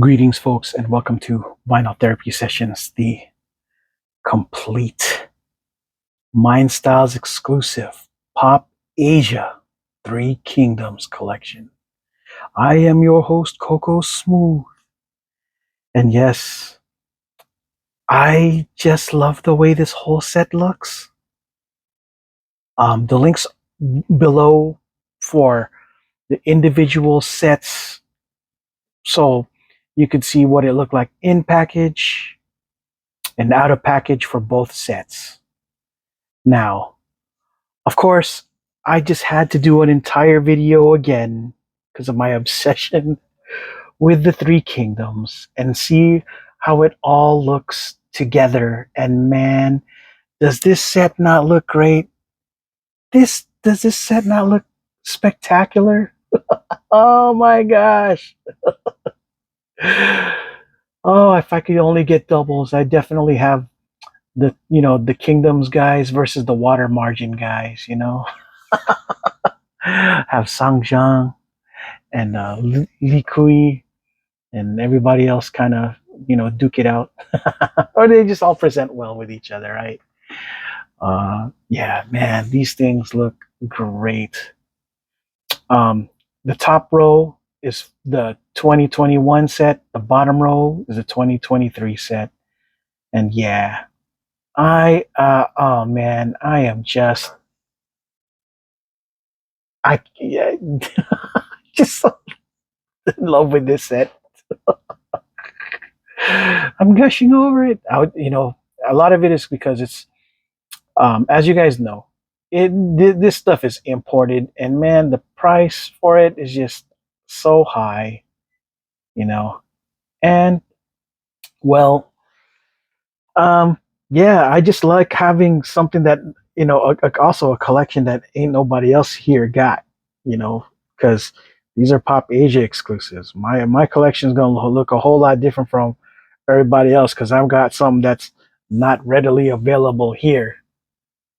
Greetings, folks, and welcome to Vinyl Therapy Sessions, the complete Mindstyles exclusive Pop Asia Three Kingdoms collection. I am your host, Coco Smooth. And yes, I just love the way this whole set looks. The links below for the individual sets, so you could see what it looked like in package and out of package for both sets. Now, of course, I just had to do an entire video again because of my obsession with the Three Kingdoms and see how it all looks together. And man, does this set not look great? Does this set not look spectacular? Oh my gosh. Oh, if I could only get doubles, I definitely have the Kingdoms guys versus the Water Margin guys. Have Sangjiang and Li Kui and everybody else kind of duke it out, or they just all present well with each other, right? Yeah, man, these things look great. The top row is the 2021 set. The bottom row is the 2023 set, and yeah, oh man, I am just yeah, just so in love with this set. I'm gushing over it. A lot of it is because it's, as you guys know, this stuff is imported, and man, the price for it is just so high, you know. And well, um, yeah, I just like having something that also a collection that ain't nobody else here got, because these are Pop Asia exclusives. My collection is gonna look a whole lot different from everybody else because I've got something that's not readily available here.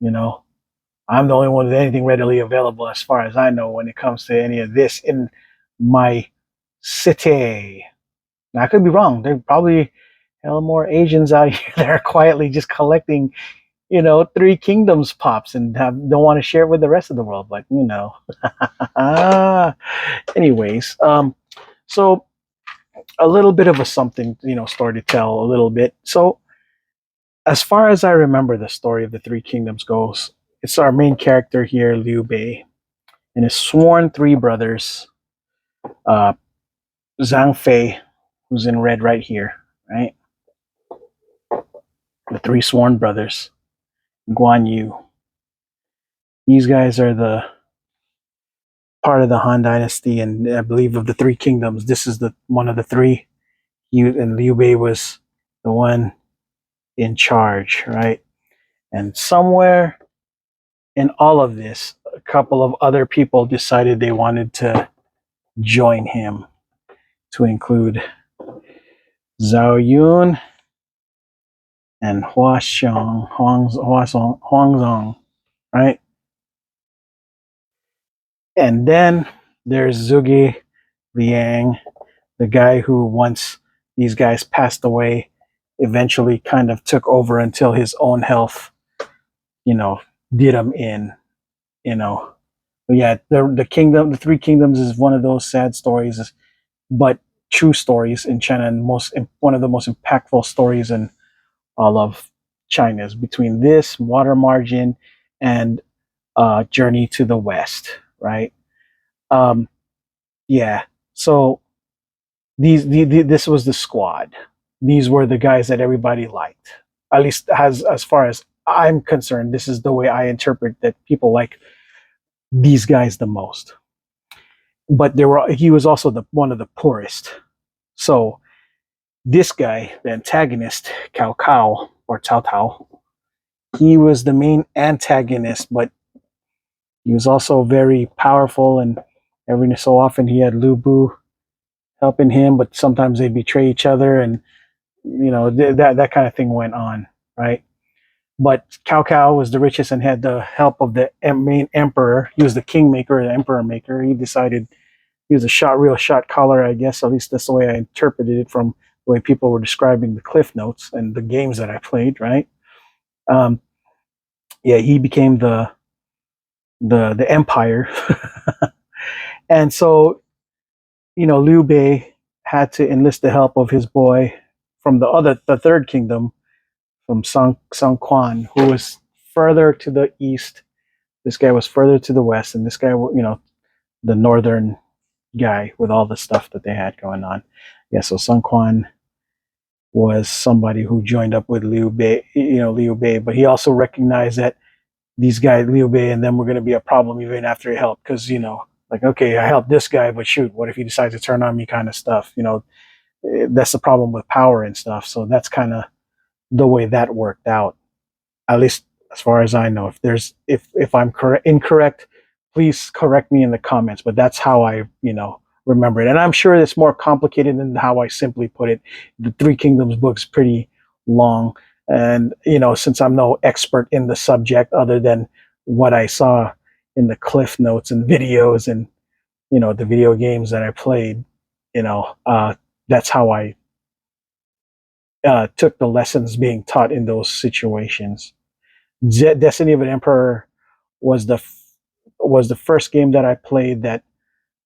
You know, I'm the only one with anything readily available as far as I know when it comes to any of this in my city. Now, I could be wrong. There are probably hell more Asians out here that are quietly just collecting, Three Kingdoms pops and don't want to share it with the rest of the world. But, anyways, so a little bit of a something, story to tell a little bit. So, as far as I remember, the story of the Three Kingdoms goes, it's our main character here, Liu Bei, and his sworn three brothers, uh, Zhang Fei, who's in red right here, right? The three sworn brothers, Guan Yu. These guys are the part of the Han Dynasty, and I believe of the Three Kingdoms, this is the one of the three. And Liu Bei was the one in charge, right? And somewhere in all of this, a couple of other people decided they wanted to join him, to include Zhao Yun and Huangzong, right? And then there's Zhuge Liang, the guy who, once these guys passed away, eventually kind of took over until his own health, you know, did him in, you know. But yeah, the Three Kingdoms is one of those sad stories, but true stories in China, and one of the most impactful stories in all of China is between this Water Margin and Journey to the West, right? Um, yeah. So this was the squad. These were the guys that everybody liked. At least as far as I'm concerned, this is the way I interpret that people like these guys the most. But he was also one of the poorest. So this guy, the antagonist, Cao Cao or Cao Tao, he was the main antagonist, but he was also very powerful, and every so often he had Lu Bu helping him, but sometimes they betray each other, and that kind of thing went on, right? But Cao Cao was the richest and had the help of the main emperor. He was the kingmaker, the emperor maker. He decided he was a real shot caller, I guess. At least that's the way I interpreted it from the way people were describing the cliff notes and the games that I played. Right? Um, yeah, he became the empire, and so Liu Bei had to enlist the help of his boy from the third kingdom, from Sun Quan, who was further to the east. This guy was further to the west, and this guy, the northern guy with all the stuff that they had going on. Yeah, so Sun Quan was somebody who joined up with Liu Bei, but he also recognized that these guys, Liu Bei and them, were going to be a problem even after he helped, because like, okay, I helped this guy, but shoot, what if he decides to turn on me, kind of stuff. That's the problem with power and stuff. So that's kind of the way that worked out, at least as far as I know. If I'm incorrect, please correct me in the comments. But that's how I remember it, and I'm sure it's more complicated than how I simply put it. The Three Kingdoms book's pretty long, and since I'm no expert in the subject other than what I saw in the cliff notes and videos and the video games that I played, that's how I took the lessons being taught in those situations. Destiny of an Emperor was the first game that I played that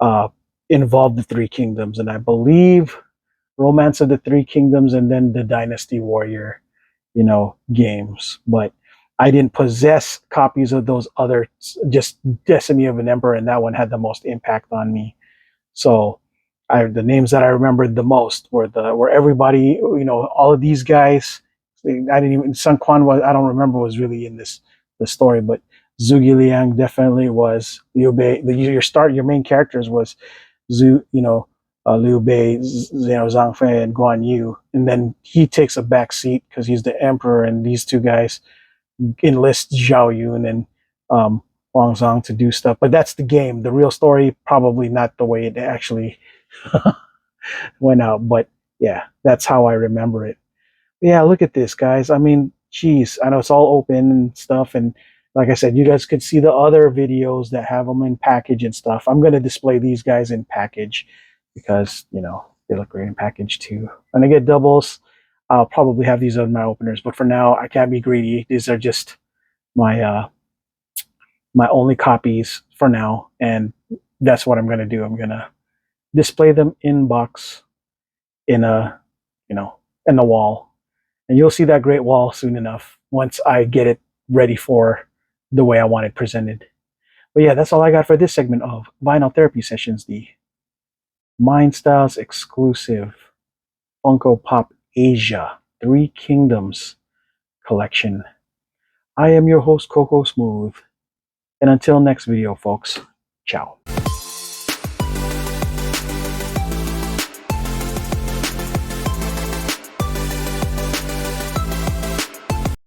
uh, involved the Three Kingdoms, and I believe Romance of the Three Kingdoms, and then the Dynasty Warrior, games. But I didn't possess copies of those other, just Destiny of an Emperor, and that one had the most impact on me. So the names that I remembered the most were everybody, all of these guys. I didn't even Sun Quan was, I don't remember, was really in the story, but Zhuge Liang definitely was. Liu Bei. Your main characters was Liu Bei, Zhang Fei, and Guan Yu, and then he takes a back seat because he's the emperor, and these two guys enlist Zhao Yun and Wang Zhang to do stuff. But that's the game. The real story, probably not the way it actually went out. But yeah, that's how I remember it. Yeah, look at this, guys. I mean, geez, I know it's all open and stuff. And like I said, you guys could see the other videos that have them in package and stuff. I'm going to display these guys in package because, they look great in package too. When I get doubles, I'll probably have these on my openers. But for now, I can't be greedy. These are just my my only copies for now. And that's what I'm going to do. I'm going to display them in box in a, in the wall. And you'll see that great wall soon enough once I get it ready for the way I want it presented. But yeah, that's all I got for this segment of Vinyl Therapy Sessions, the Mindstyles exclusive Funko Pop Asia Three Kingdoms collection. I am your host, Coco Smooth. And until next video, folks, ciao.